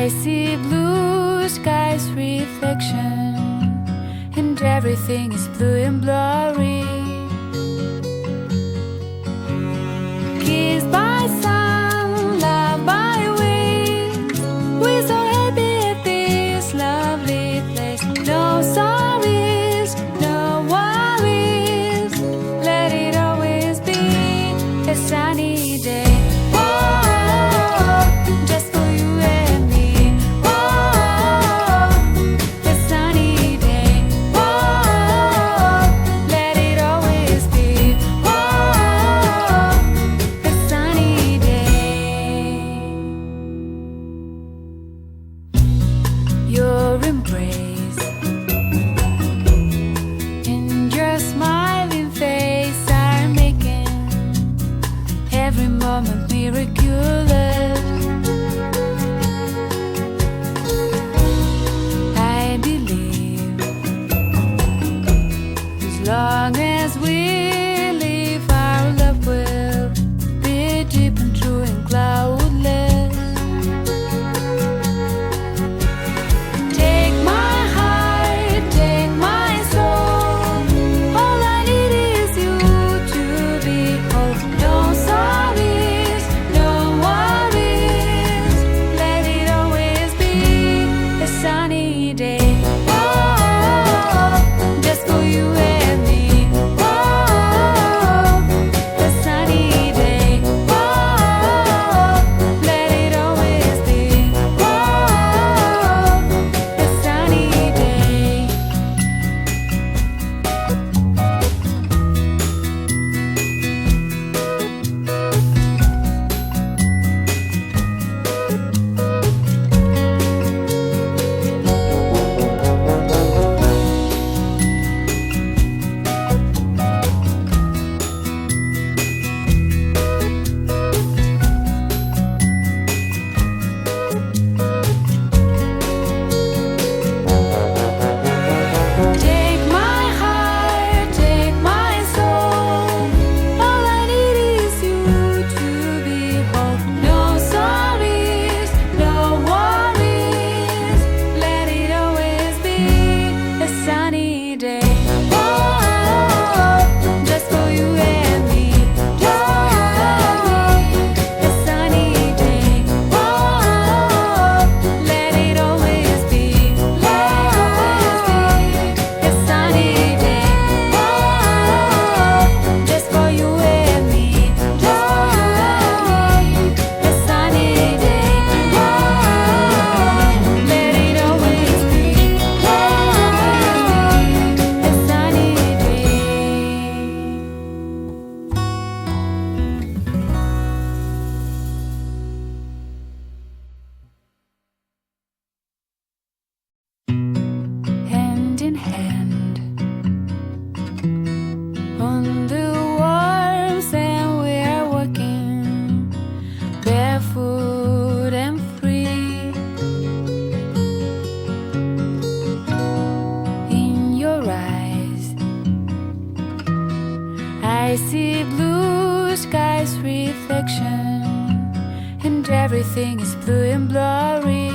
I see blue skies reflection, and everything is blue and blurry. Kissed by sun, loved by winds, we're so happy at this lovely place. No sorries, no worries, let it always be a sunny day. Your embrace and your smiling face are making every moment miraculous. I believe as long as we live, our love will be deep and true and cloudless. In hand on the warm sand, we are walking barefoot and free. In your eyes, I see blue skies reflection, and everything is blue and blurry.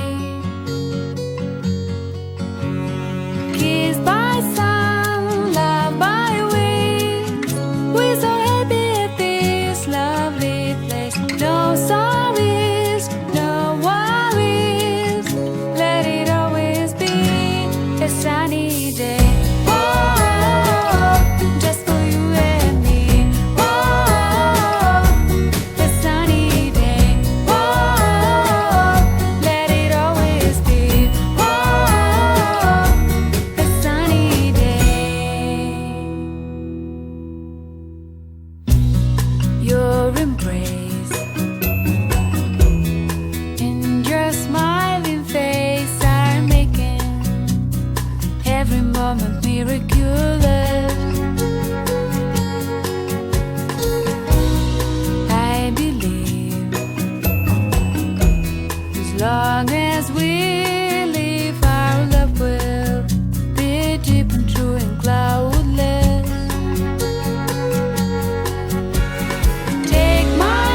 Kissed by sun, loved by winds, we're so happy at this lovely place. No sorries, no worries, let it always be a sunny day. Just for you and me. A sunny day. Let it always be. Your embrace and your smiling face are making every moment miraculous. I believe as long as we live, our love will be deep and true and cloudless. Take my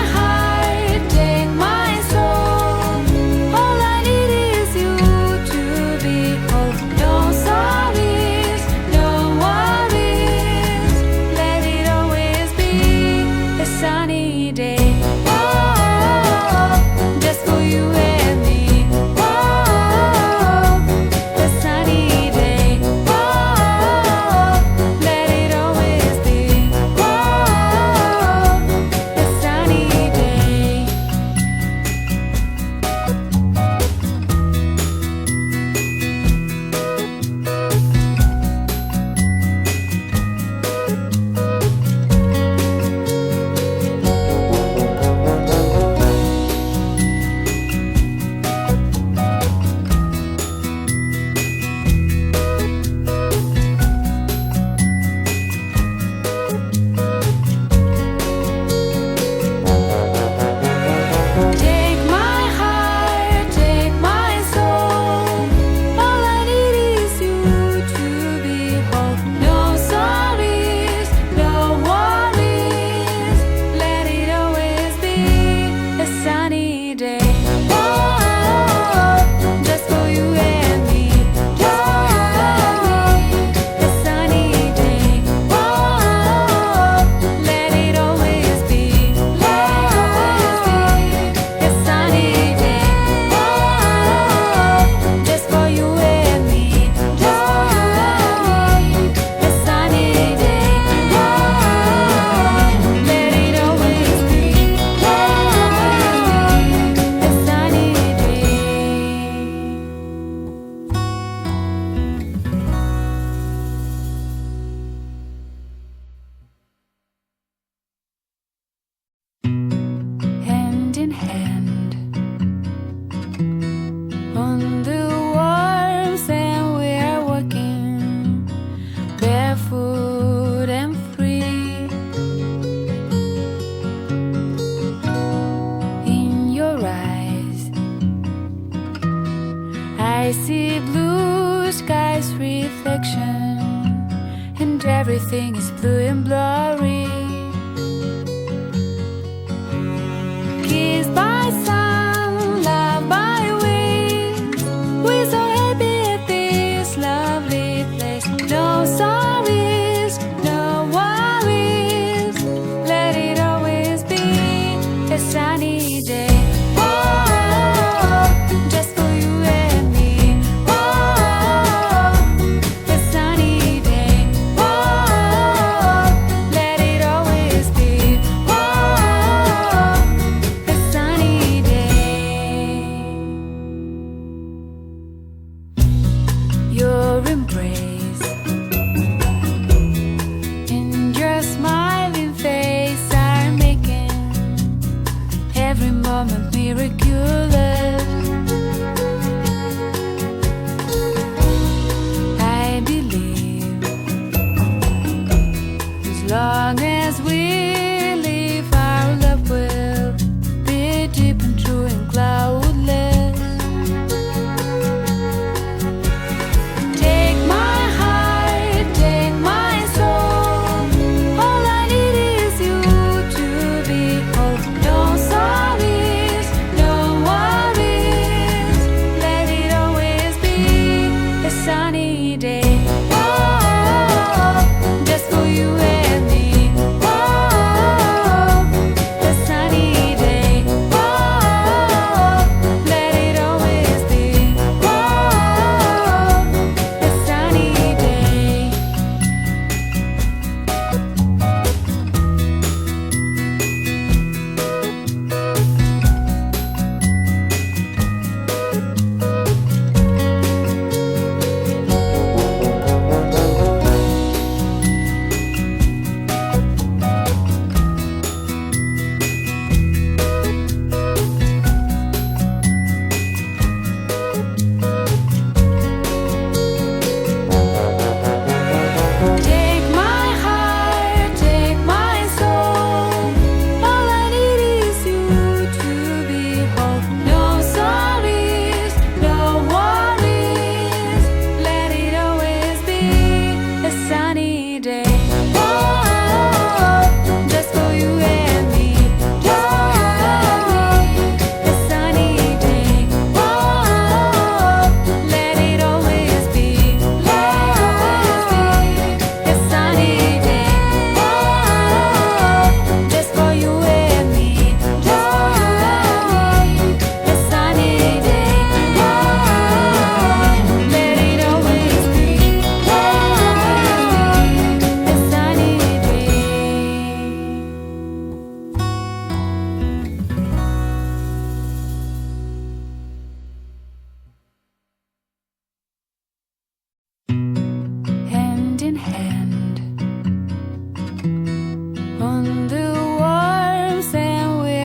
everything is blue and blurry.